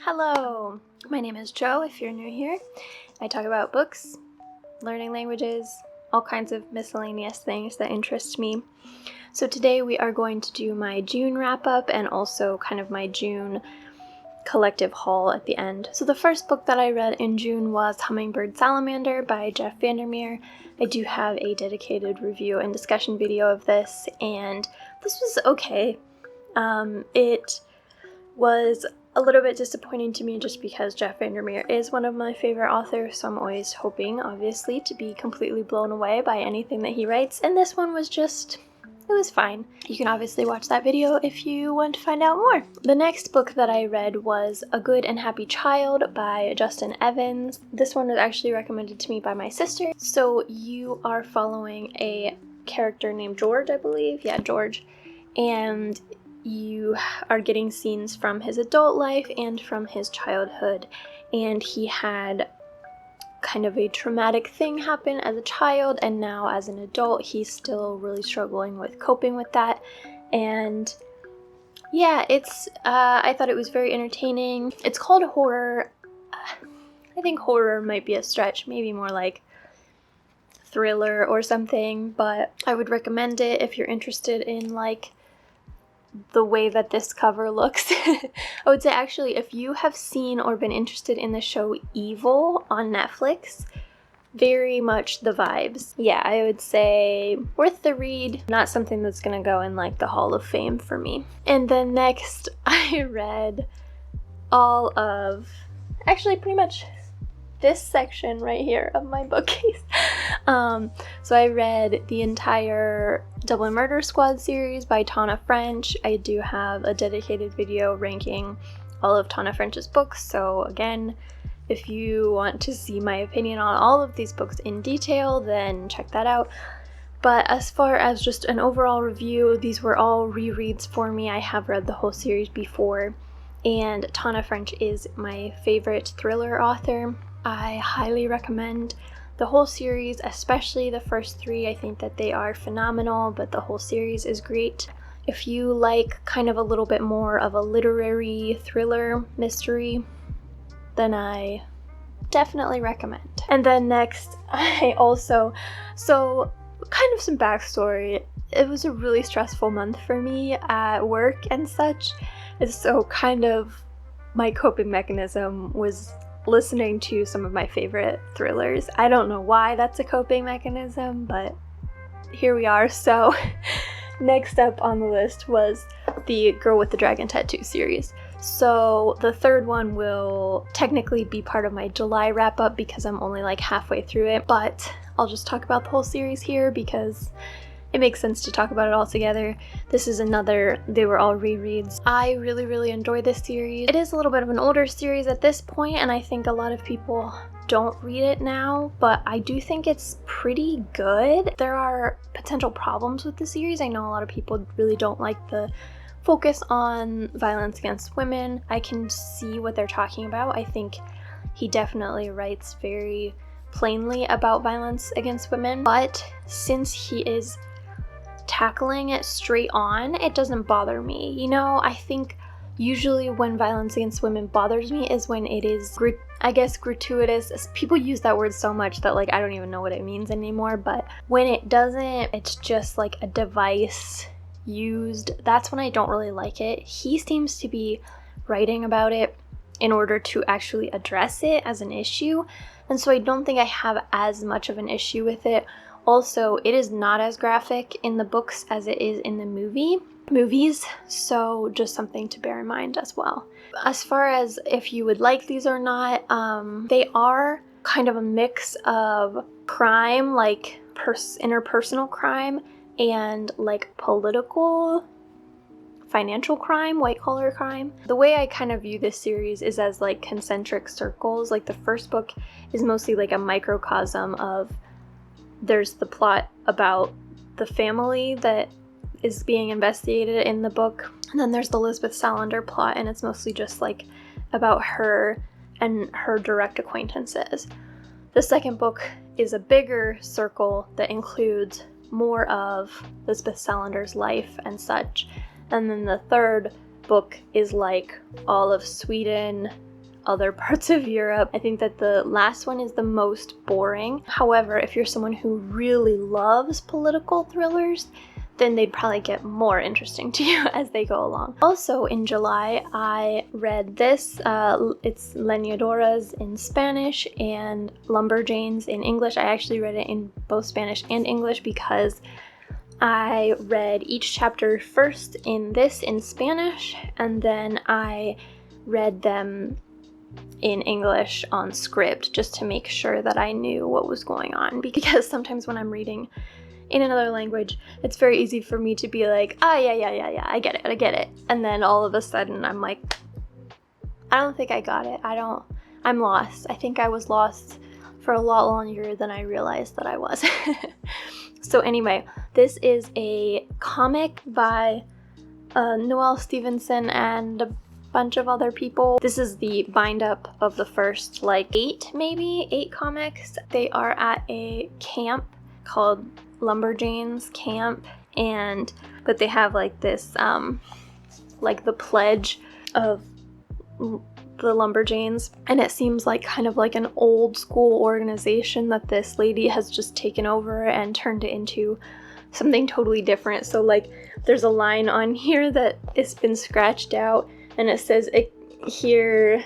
Hello, my name is Jo if you're new here. I talk about books, learning languages, all kinds of miscellaneous things that interest me. So today we are going to do my June wrap-up and also kind of my June collective haul at the end. So the first book that I read in June was Hummingbird, Salamander by Jeff Vandermeer. I do have a dedicated review and discussion video of this, and this was okay. It was a little bit disappointing to me just because Jeff Vandermeer is one of my favorite authors, so I'm always hoping, obviously, to be completely blown away by anything that he writes, and this one was just, it was fine. You can obviously watch that video if you want to find out more. The next book that I read was A Good and Happy Child by Justin Evans. This one was actually recommended to me by my sister. So you are following a character named George, I believe. Yeah, George. And you are getting scenes from his adult life and from his childhood. And he had kind of a traumatic thing happen as a child, and now as an adult he's still really struggling with coping with that. And yeah, it's I thought it was very entertaining. It's called horror. I think horror might be a stretch, maybe more like thriller or something, but I would recommend it if you're interested in like the way that this cover looks. I would say actually if you have seen or been interested in the show Evil on Netflix, very much the vibes. Yeah, I would say worth the read, not something that's gonna go in like the Hall of Fame for me. And then next I read all of, actually pretty much this section right here of my bookcase. So I read the entire Dublin Murder Squad series by Tana French. I do have a dedicated video ranking all of Tana French's books, so again, if you want to see my opinion on all of these books in detail, then check that out. But as far as just an overall review, these were all rereads for me. I have read the whole series before, and Tana French is my favorite thriller author. I highly recommend the whole series, especially the first three. I think that they are phenomenal, but the whole series is great. If you like kind of a little bit more of a literary thriller mystery, then I definitely recommend. And then next, I also, so kind of some backstory. It was a really stressful month for me at work and such, and so kind of my coping mechanism was listening to some of my favorite thrillers. I don't know why that's a coping mechanism, but here we are. So next up on the list was the Girl with the Dragon Tattoo series. So the third one will technically be part of my July wrap-up because I'm only like halfway through it, but I'll just talk about the whole series here because it makes sense to talk about it all together. This is another, they were all rereads. I really enjoyed this series. It is a little bit of an older series at this point, and I think a lot of people don't read it now, but I do think it's pretty good. There are potential problems with the series. I know a lot of people really don't like the focus on violence against women. I can see what they're talking about. I think he definitely writes very plainly about violence against women, but since he is tackling it straight on, it doesn't bother me. You know, I think usually when violence against women bothers me is when it is, I guess, gratuitous. People use that word so much that like I don't even know what it means anymore, but when it doesn't, it's just like a device used. That's when I don't really like it. He seems to be writing about it in order to actually address it as an issue, and so I don't think I have as much of an issue with it. Also, it is not as graphic in the books as it is in the movies, so just something to bear in mind as well. As far as if you would like these or not, they are kind of a mix of crime, like interpersonal crime, and like political, financial crime, white-collar crime. The way I kind of view this series is as like concentric circles. Like the first book is mostly like a microcosm of, there's the plot about the family that is being investigated in the book, and then there's the Elizabeth Salander plot, and it's mostly just like about her and her direct acquaintances. The second book is a bigger circle that includes more of Elizabeth Salander's life and such, and then the third book is like all of Sweden, other parts of Europe. I think that the last one is the most boring. However, if you're someone who really loves political thrillers, then they'd probably get more interesting to you as they go along. Also in July, I read this. It's Leñadoras in Spanish and Lumberjanes in English. I actually read it in both Spanish and English because I read each chapter first in Spanish, and then I read them in English on script just to make sure that I knew what was going on, because sometimes when I'm reading in another language, it's very easy for me to be like, yeah, I get it. And then all of a sudden I'm like, I don't think I got it. I'm lost. I think I was lost for a lot longer than I realized that I was. So anyway, this is a comic by Noelle Stevenson and a bunch of other people. This is the bind up of the first eight comics. They are at a camp called Lumberjanes Camp, but they have this the pledge of the Lumberjanes, and it seems kind of like an old school organization that this lady has just taken over and turned it into something totally different. So there's a line on here that it's been scratched out, and it says here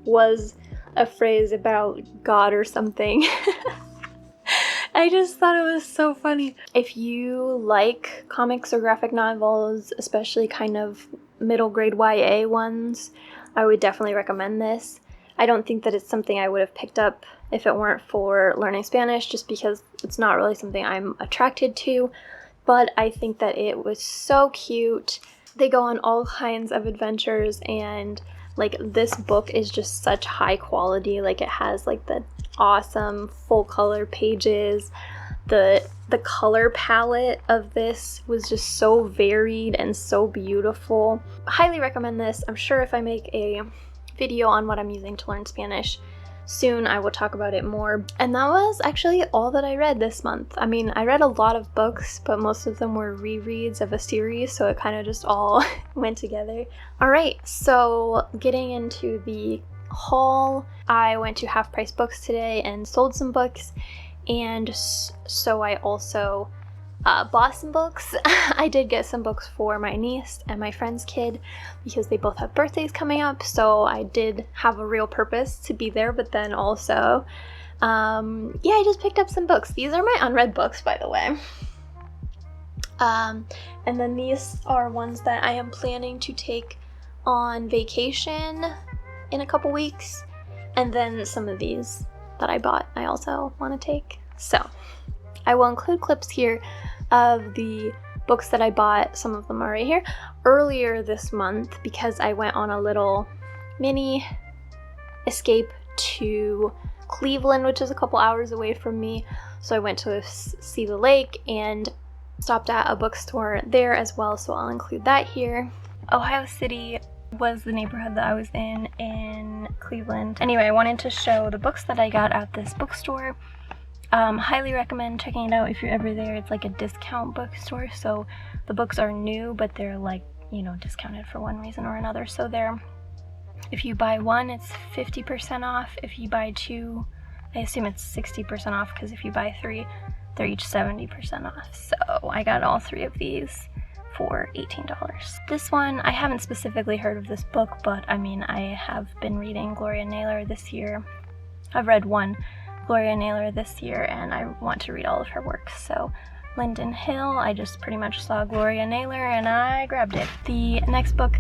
was a phrase about God or something. I just thought it was so funny. If you like comics or graphic novels, especially kind of middle grade YA ones, I would definitely recommend this. I don't think that it's something I would have picked up if it weren't for learning Spanish, just because it's not really something I'm attracted to, but I think that it was so cute. They go on all kinds of adventures, and this book is just such high quality. It has the awesome full color pages. The color palette of this was just so varied and so beautiful. Highly recommend this. I'm sure if I make a video on what I'm using to learn Spanish soon, I will talk about it more. And that was actually all that I read this month. I mean, I read a lot of books, but most of them were rereads of a series, so it kind of just all went together. Alright, so getting into the haul, I went to Half Price Books today and sold some books, and so I also bought some books. I did get some books for my niece and my friend's kid because they both have birthdays coming up, so I did have a real purpose to be there, but then also, I just picked up some books. These are my unread books, by the way. And then these are ones that I am planning to take on vacation in a couple weeks, and then some of these that I bought I also want to take. So I will include clips here of the books that I bought. Some of them are right here. Earlier this month, because I went on a little mini escape to Cleveland, which is a couple hours away from me, so I went to see the lake and stopped at a bookstore there as well, so I'll include that here. Ohio City was the neighborhood that I was in Cleveland. Anyway, I wanted to show the books that I got at this bookstore. Highly recommend checking it out if you're ever there. It's a discount bookstore, so the books are new, but they're discounted for one reason or another. So if you buy one, it's 50% off. If you buy two, I assume it's 60% off, because if you buy three, they're each 70% off. So I got all three of these for $18. This one, I haven't specifically heard of this book, but I mean, I have been reading Gloria Naylor this year. I've read one Gloria Naylor this year, and I want to read all of her works. So Linden Hill, I just pretty much saw Gloria Naylor and I grabbed it. The next book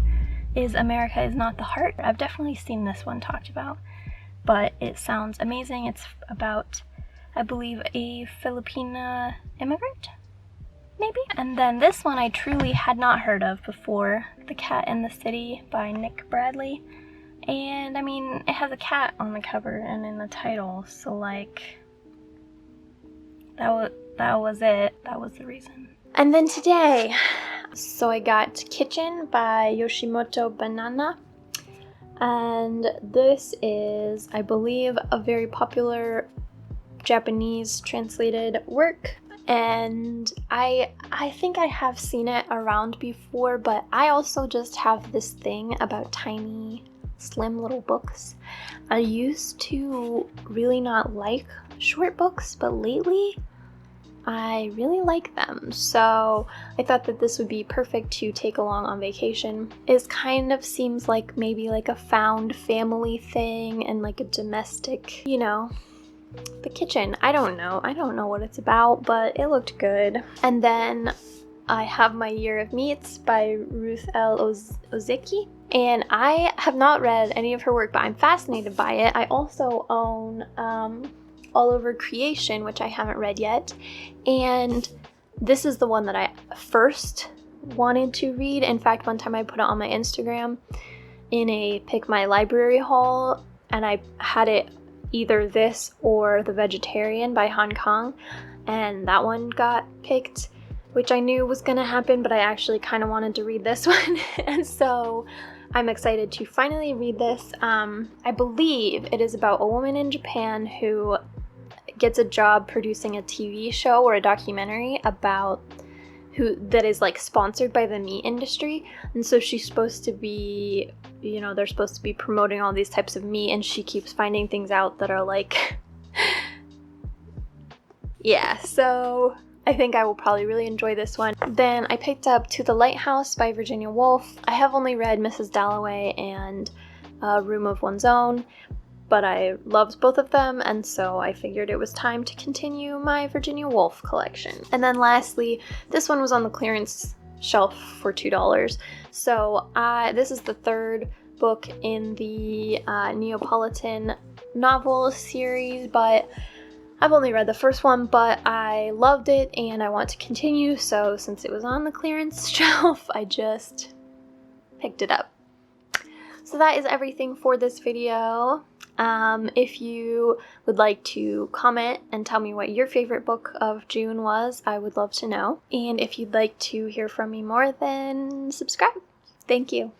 is America Is Not the Heart. I've definitely seen this one talked about, but it sounds amazing. It's about, I believe, a Filipina immigrant, maybe? And then this one I truly had not heard of before, The Cat in the City by Nick Bradley. And I mean, it has a cat on the cover and in the title, so that was it. That was the reason. And then today, so I got Kitchen by Yoshimoto Banana, and this is, I believe, a very popular Japanese translated work, and I think I have seen it around before, but I also just have this thing about tiny slim little books. I used to really not like short books, but lately I really like them, so I thought that this would be perfect to take along on vacation. It kind of seems like maybe like a found family thing and like a domestic, you know, the kitchen. I don't know what it's about, but it looked good. And then I have My Year of Meats by Ruth L. Ozeki, and I have not read any of her work, but I'm fascinated by it. I also own All Over Creation, which I haven't read yet, and this is the one that I first wanted to read. In fact, one time I put it on my Instagram in a Pick My Library haul, and I had it either this or The Vegetarian by Hong Kong, and that one got picked, which I knew was gonna happen, but I actually kind of wanted to read this one, and so I'm excited to finally read this. I believe it is about a woman in Japan who gets a job producing a TV show or a documentary about that is like sponsored by the meat industry, and so she's supposed to be, you know, they're supposed to be promoting all these types of meat, and she keeps finding things out that are like yeah, so I think I will probably really enjoy this one. Then I picked up To the Lighthouse by Virginia Woolf. I have only read Mrs. Dalloway and Room of One's Own, but I loved both of them, and so I figured it was time to continue my Virginia Woolf collection. And then lastly, this one was on the clearance shelf for $2. So this is the third book in the Neapolitan novel series, but I've only read the first one, but I loved it and I want to continue, so since it was on the clearance shelf, I just picked it up. So that is everything for this video. If you would like to comment and tell me what your favorite book of June was, I would love to know. And if you'd like to hear from me more, then subscribe. Thank you.